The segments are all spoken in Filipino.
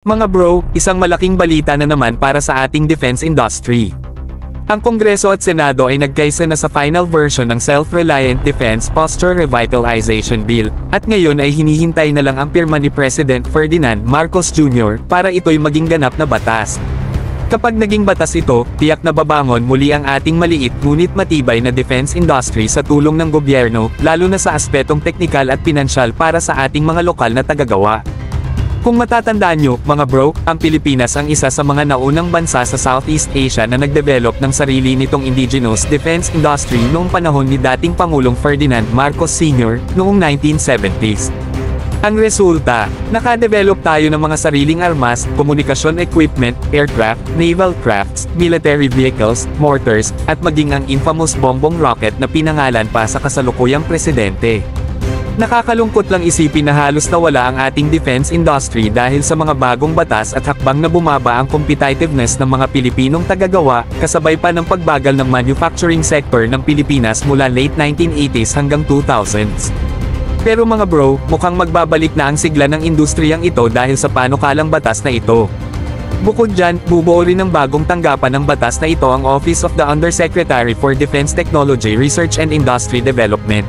Mga bro, isang malaking balita na naman para sa ating defense industry. Ang Kongreso at Senado ay nagkaisa na sa final version ng Self-Reliant Defense Posture Revitalization Bill, at ngayon ay hinihintay na lang ang pirma ni President Ferdinand Marcos Jr. para ito'y maging ganap na batas. Kapag naging batas ito, tiyak na babangon muli ang ating maliit ngunit matibay na defense industry sa tulong ng gobyerno, lalo na sa aspetong teknikal at pinansyal para sa ating mga lokal na tagagawa. Kung matatandaan nyo, mga bro, ang Pilipinas ang isa sa mga naunang bansa sa Southeast Asia na nagdevelop ng sarili nitong indigenous defense industry noong panahon ni dating Pangulong Ferdinand Marcos Sr. noong 1970s. Ang resulta, nakadevelop tayo ng mga sariling armas, komunikasyon equipment, aircraft, naval crafts, military vehicles, mortars, at maging ang infamous bombong rocket na pinangalan pa sa kasalukuyang presidente. Nakakalungkot lang isipin na halos nawala ang ating defense industry dahil sa mga bagong batas at hakbang na bumaba ang competitiveness ng mga Pilipinong tagagawa, kasabay pa ng pagbagal ng manufacturing sector ng Pilipinas mula late 1980s hanggang 2000s. Pero mga bro, mukhang magbabalik na ang sigla ng industriyang ito dahil sa panukalang batas na ito. Bukod dyan, bubuo rin ng bagong tanggapan ng batas na ito ang Office of the Undersecretary for Defense Technology Research and Industry Development.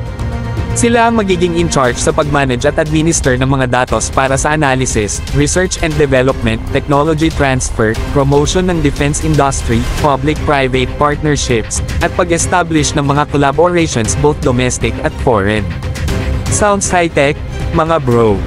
Sila ang magiging in charge sa pag-manage at administer ng mga datos para sa analysis, research and development, technology transfer, promotion ng defense industry, public-private partnerships, at pag-establish ng mga collaborations both domestic at foreign. Sounds high-tech, mga bro.